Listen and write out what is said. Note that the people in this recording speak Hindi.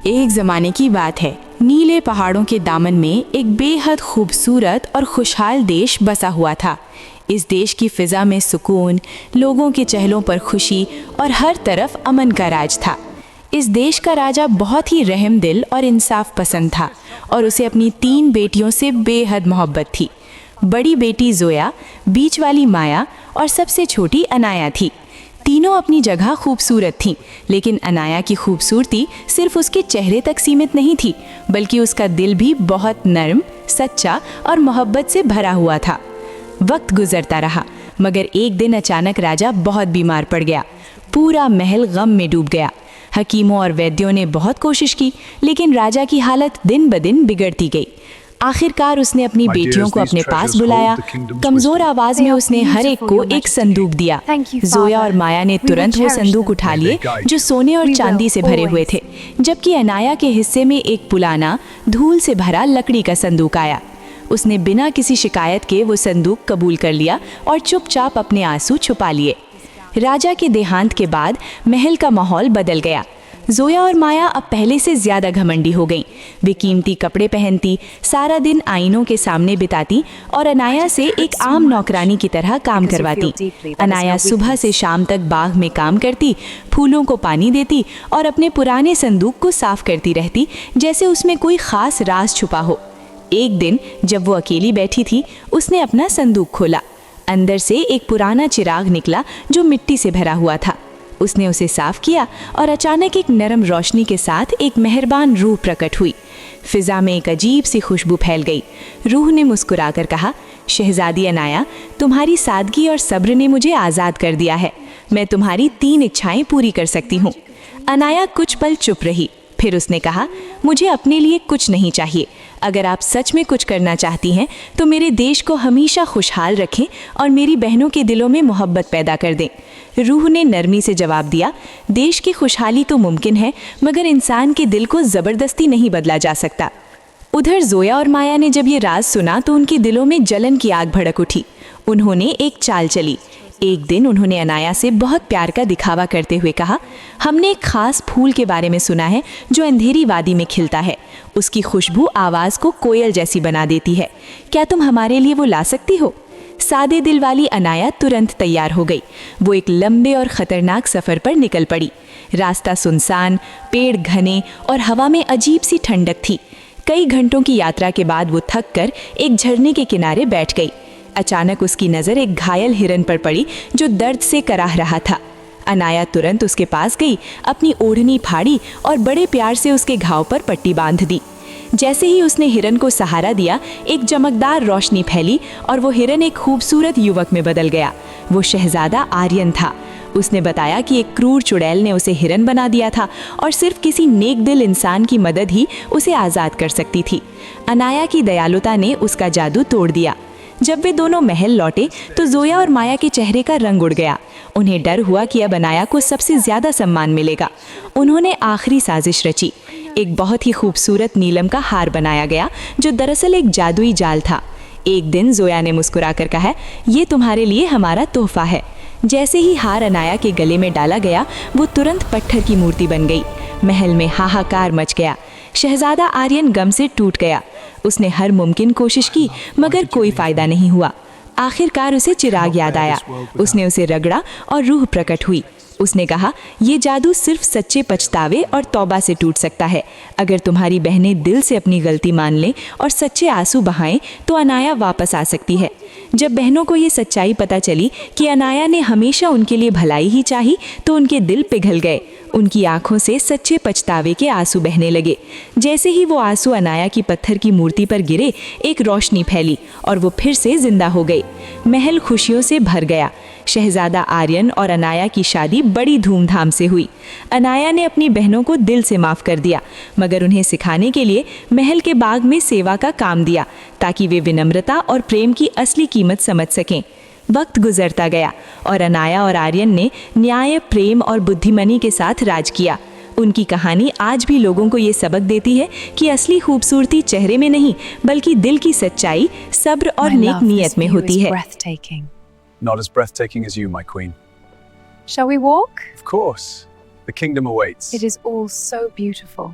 एक ज़माने की बात है। नीले पहाड़ों के दामन में एक बेहद खूबसूरत और खुशहाल देश बसा हुआ था। इस देश की फ़िज़ा में सुकून, लोगों के चेहरों पर खुशी और हर तरफ अमन का राज था। इस देश का राजा बहुत ही रहमदिल और इंसाफ पसंद था और उसे अपनी 3 बेटियों से बेहद मोहब्बत थी। बड़ी बेटी जोया, बीच वाली माया और सबसे छोटी अनाया थी। तीनों अपनी जगह खूबसूरत थीं, लेकिन अनाया की खूबसूरती सिर्फ उसके चेहरे तक सीमित नहीं थी, बल्कि उसका दिल भी बहुत नर्म, सच्चा और मोहब्बत से भरा हुआ था। वक्त गुजरता रहा, मगर एक दिन अचानक राजा बहुत बीमार पड़ गया। पूरा महल गम में डूब गया। हकीमों और वैद्यों ने बहुत कोशिश की, लेकिन राजा की हालत दिन ब दिन बिगड़ती गई। आखिरकार उसने अपनी बेटियों को अपने पास बुलाया। कमजोर आवाज में उसने हर एक को एक संदूक दिया। जोया और माया ने तुरंत वो संदूक उठा लिए, जो सोने और चांदी से भरे हुए थे, जबकि अनाया के हिस्से में एक पुराना, धूल से भरा लकड़ी का संदूक आया। उसने बिना किसी शिकायत के वो संदूक कबूल कर लिया और चुपचाप अपने आंसू छुपा लिए। राजा के देहांत के बाद महल का माहौल बदल गया। जोया और माया अब पहले से ज्यादा घमंडी हो गईं। वे कीमती कपड़े पहनती, सारा दिन आईनों के सामने बिताती और अनाया से एक आम नौकरानी की तरह काम करवाती। अनाया सुबह से शाम तक बाग में काम करती, फूलों को पानी देती और अपने पुराने संदूक को साफ करती रहती, जैसे उसमें कोई खास राज छुपा हो। एक दिन जब वो अकेली बैठी थी, उसने अपना संदूक खोला। अंदर से एक पुराना चिराग निकला जो मिट्टी से भरा हुआ था। उसने उसे साफ किया और अचानक एक नरम रोशनी के साथ एक मेहरबान रूह प्रकट हुई। फिजा में एक अजीब सी खुशबू फैल गई। रूह ने मुस्कुराकर कहा, शहजादी अनाया, तुम्हारी सादगी और सब्र ने मुझे आज़ाद कर दिया है। मैं तुम्हारी 3 इच्छाएं पूरी कर सकती हूँ। अनाया कुछ पल चुप रही, फिर उसने कहा, मुझे अपने लिए कुछ नहीं चाहिए। अगर आप सच में कुछ करना चाहती हैं तो मेरे देश को हमेशा खुशहाल रखें और मेरी बहनों के दिलों में मोहब्बत पैदा कर दें। रूह ने नरमी से जवाब दिया, देश की खुशहाली तो मुमकिन है, मगर इंसान के दिल को ज़बरदस्ती नहीं बदला जा सकता। उधर जोया और माया ने जब ये राज सुना तो उनके दिलों में जलन की आग भड़क उठी। उन्होंने एक चाल चली। एक दिन उन्होंने अनाया से बहुत प्यार का दिखावा करते हुए कहा, हमने एक खास फूल के बारे में सुना है जो अंधेरी वादी में खिलता है। उसकी खुशबू आवाज़ को कोयल जैसी बना देती है। क्या तुम हमारे लिए वो ला सकती हो? सादे दिल वाली अनाया तुरंत तैयार हो गई। वो एक लंबे और ख़तरनाक सफ़र पर निकल पड़ी। रास्ता सुनसान, पेड़ घने और हवा में अजीब सी ठंडक थी। कई घंटों की यात्रा के बाद वो थक कर एक झरने के किनारे बैठ गई। अचानक उसकी नज़र एक घायल हिरन पर पड़ी जो दर्द से कराह रहा था। अनाया तुरंत उसके पास गई, अपनी ओढ़नी फाड़ी और बड़े प्यार से उसके घाव पर पट्टी बांध दी। जैसे ही उसने हिरन को सहारा दिया, एक चमकदार रोशनी फैली और वो हिरन एक खूबसूरत युवक में बदल गया। वो शहजादा आर्यन था। उसने बताया कि एक क्रूर चुड़ैल ने उसे हिरन बना दिया था और सिर्फ किसी नेक दिल इंसान की मदद ही उसे आज़ाद कर सकती थी। अनाया की दयालुता ने उसका जादू तोड़ दिया। जब वे दोनों महल लौटे तो जोया और माया के चेहरे का रंग उड़ गया। उन्हें डर हुआ कि अब अनाया को सबसे ज़्यादा सम्मान मिलेगा। उन्होंने आखिरी साजिश रची। एक बहुत ही खूबसूरत नीलम का हार बनाया गया जो दरअसल एक जादुई जाल था। एक दिन जोया ने मुस्कुराकर कहा, ये तुम्हारे लिए हमारा तोहफा है। जैसे ही हार अनाया के गले में डाला गया, वो तुरंत पत्थर की मूर्ति बन गई। महल में हाहाकार मच गया। शहजादा आर्यन गम से टूट गया। उसने हर मुमकिन कोशिश की, मगर कोई फायदा नहीं हुआ। आखिरकार उसे चिराग याद आया। उसने उसे रगड़ा और रूह प्रकट हुई। उसने कहा, ये जादू सिर्फ सच्चे पछतावे और तौबा से टूट सकता है। अगर तुम्हारी बहनें दिल से अपनी गलती मान लें और सच्चे आंसू बहाएं तो अनाया वापस आ सकती है। जब बहनों को ये सच्चाई पता चली कि अनाया ने हमेशा उनके लिए भलाई ही चाही, तो उनके दिल पिघल गए। उनकी आंखों से सच्चे पछतावे के आंसू बहने लगे। जैसे ही वो आंसू अनाया की पत्थर की मूर्ति पर गिरे, एक रोशनी फैली और वो फिर से जिंदा हो गई। महल खुशियों से भर गया। शहजादा आर्यन और अनाया की शादी बड़ी धूमधाम से हुई। अनाया ने अपनी बहनों को दिल से माफ़ कर दिया, मगर उन्हें सिखाने के लिए महल के बाग में सेवा का काम दिया, ताकि वे विनम्रता और प्रेम की असली कीमत समझ सकें। वक्त गुजरता गया और अनाया और आर्यन ने न्याय, प्रेम और बुद्धिमानी के साथ राज किया। उनकी कहानी आज भी लोगों को ये सबक देती है कि असली खूबसूरती चेहरे में नहीं, बल्कि दिल की सच्चाई, सब्र और नेक नीयत में होती है। Not as breathtaking as you, my queen. Shall we walk? Of course. The kingdom awaits. It is all so beautiful.